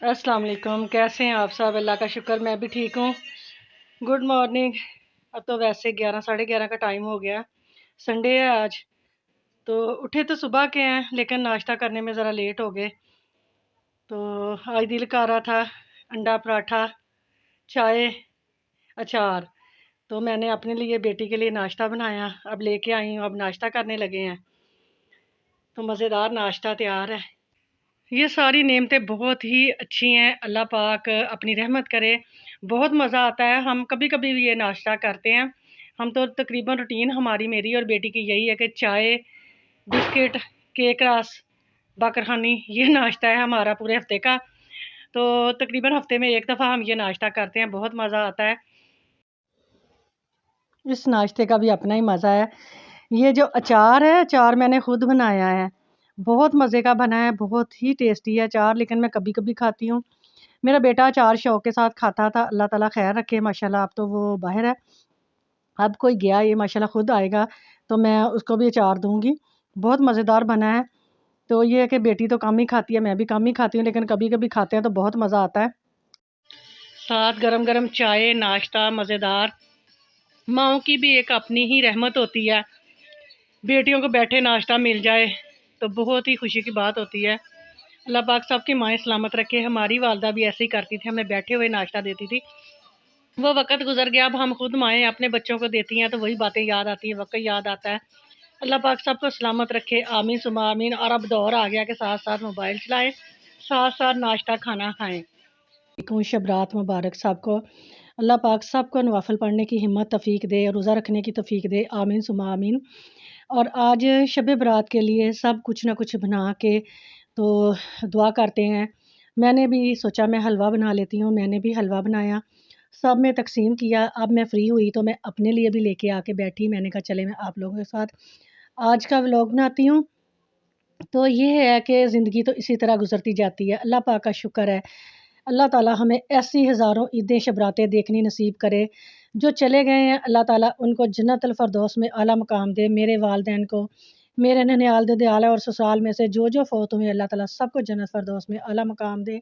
अस्सलाम वालेकुम, कैसे हैं आप सब? अल्लाह का शुक्र मैं भी ठीक हूँ। Good morning. अब तो वैसे 11 साढ़े 11 का टाइम हो गया। संडे है आज। तो उठे तो सुबह के हैं लेकिन नाश्ता करने में ज़रा लेट हो गए। तो आज दिल कर रहा था अंडा पराठा, चाय, अचार। तो मैंने अपने लिए बेटी के लिए नाश्ता बनाया। अब लेके आई हूँ, अब नाश्ता करने लगे हैं। तो मज़ेदार नाश्ता तैयार है। ये सारी नेमतें बहुत ही अच्छी हैं। अल्लाह पाक अपनी रहमत करे। बहुत मज़ा आता है। हम कभी कभी भी ये नाश्ता करते हैं। हम तो तकरीबन रूटीन हमारी, मेरी और बेटी की यही है कि चाय, बिस्किट, केक रस, बाकरखानी, ये नाश्ता है हमारा पूरे हफ्ते का। तो तकरीबन हफ्ते में एक दफ़ा हम ये नाश्ता करते हैं। बहुत मज़ा आता है। इस नाश्ते का भी अपना ही मज़ा है। ये जो अचार है, अचार मैंने खुद बनाया है। बहुत मज़े का बना है, बहुत ही टेस्टी है अचार, लेकिन मैं कभी कभी खाती हूँ। मेरा बेटा अचार शौक के साथ खाता था। अल्लाह ताला खैर रखे माशाल्लाह। अब तो वो बाहर है। अब कोई गया, ये माशाल्लाह खुद आएगा तो मैं उसको भी अचार दूँगी। बहुत मज़ेदार बना है। तो ये है कि बेटी तो कम ही खाती है, मैं भी कम ही खाती हूँ, लेकिन कभी कभी खाते हैं तो बहुत मज़ा आता है। साथ गरम गरम चाय, नाश्ता मज़ेदार। माँओं की भी एक अपनी ही रहमत होती है। बेटियों को बैठे नाश्ता मिल जाए तो बहुत ही खुशी की बात होती है। अल्लाह पाक सबकी माएँ सलामत रखे। हमारी वालदा भी ऐसे ही करती थी, हमें बैठे हुए नाश्ता देती थी। वो वक़्त गुज़र गया, अब हम खुद माएँ अपने बच्चों को देती हैं तो वही बातें याद आती हैं, वक़्त याद आता है। अल्लाह पाक सबको सलामत रखे, आमीन सुम्मा आमीन। और अब दौर आ गया कि साथ-साथ मोबाइल चलाएँ, साथ-साथ नाश्ता खाना खाएँ। शब रात मुबारक सबको। अल्लाह पाक सबको नवाफ़िल पढ़ने की हिम्मत तौफ़ीक दे और रोज़ा रखने की तौफ़ीक दे, आमीन सुम्मा आमीन। और आज शब बरात के लिए सब कुछ ना कुछ बना के तो दुआ करते हैं। मैंने भी सोचा मैं हलवा बना लेती हूँ, मैंने भी हलवा बनाया, सब में तक़सीम किया। अब मैं फ़्री हुई तो मैं अपने लिए भी लेके आके बैठी। मैंने कहा चले मैं आप लोगों के साथ आज का व्लॉग बनाती हूँ। तो ये है कि ज़िंदगी तो इसी तरह गुज़रती जाती है। अल्लाह पाक का शुक्र है। अल्लाह ताला हमें ऐसी हज़ारों ईदें शब-रातें देखनी नसीब करे। जो चले गए हैं अल्लाह ताला उनको जन्नतुल फ़िरदौस में आला मकाम दे। मेरे वालिदैन को, मेरे ननिहाल ददियाल और ससुराल में से जो फ़ौत हुए अल्लाह ताला सबको जन्नत फ़िरदौस में आला मकाम दे।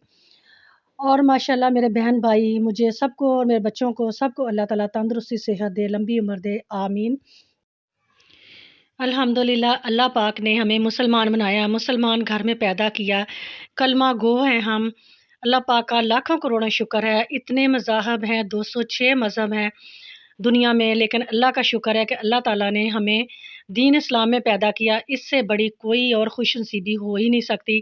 और माशाल्लाह मेरे बहन भाई, मुझे सबको और मेरे बच्चों को सबको अल्लाह ताला तंदुरुस्ती सेहत दे, लंबी उम्र दे, आमीन। अल्हम्दुलिल्लाह अल्लाह पाक ने हमें मुसलमान बनाया, मुसलमान घर में पैदा किया, कलमा गो हैं हम। अल्लाह पाक का लाखों करोड़ों शुक्र है। इतने मज़ाहब हैं, 206 मज़हब हैं दुनिया में, लेकिन अल्लाह का शुक्र है कि अल्लाह ताला ने हमें दीन इस्लाम में पैदा किया। इससे बड़ी कोई और खुशनसीबी हो ही नहीं सकती।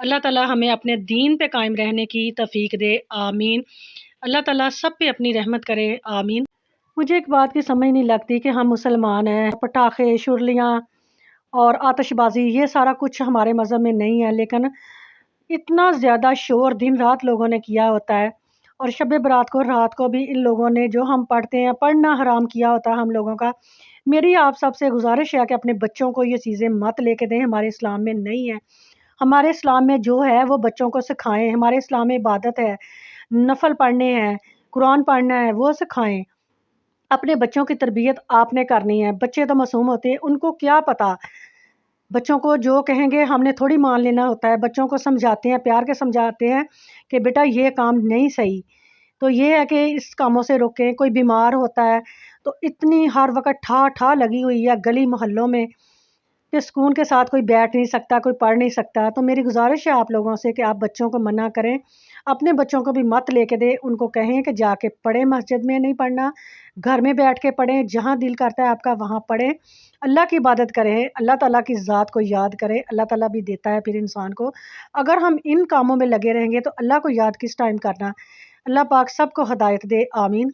अल्लाह ताला हमें अपने दीन पे कायम रहने की तौफ़ीक दे, आमीन। अल्लाह ताला सब पे अपनी रहमत करे, आमीन। मुझे एक बात की समझ नहीं लगती कि हम मुसलमान हैं, पटाखे, शुरलियाँ और आतिशबाज़ी ये सारा कुछ हमारे मज़हब में नहीं है, लेकिन इतना ज़्यादा शोर दिन रात लोगों ने किया होता है। और शब बरात को रात को भी इन लोगों ने जो हम पढ़ते हैं, पढ़ना हराम किया होता है हम लोगों का। मेरी आप सबसे गुज़ारिश है कि अपने बच्चों को ये चीज़ें मत लेके दें, हमारे इस्लाम में नहीं है। हमारे इस्लाम में जो है वो बच्चों को सिखाएँ। हमारे इस्लाम में इबादत है, नफ़ल पढ़ने हैं, कुरान पढ़ना है, वो सिखाएँ। अपने बच्चों की तरबियत आपने करनी है। बच्चे तो मासूम होते हैं, उनको क्या पता। बच्चों को जो कहेंगे हमने थोड़ी मान लेना होता है। बच्चों को समझाते हैं, प्यार के समझाते हैं कि बेटा ये काम नहीं सही। तो ये है कि इस कामों से रोकें। कोई बीमार होता है तो इतनी हर वक़्त ठा-ठा लगी हुई है गली मोहल्लों में कि सुकून के साथ कोई बैठ नहीं सकता, कोई पढ़ नहीं सकता। तो मेरी गुज़ारिश है आप लोगों से कि आप बच्चों को मना करें। अपने बच्चों को भी मत लेके दें, उनको कहें कि जाके पढ़ें, मस्जिद में नहीं पढ़ना, घर में बैठ के पढ़ें, जहाँ दिल करता है आपका वहाँ पढ़ें। अल्लाह की इबादत करें, अल्लाह ताला की ज़ात को याद करें, अल्लाह ताला भी देता है फिर इंसान को। अगर हम इन कामों में लगे रहेंगे तो अल्लाह को याद किस टाइम करना। अल्लाह पाक सबको हिदायत दे, आमीन।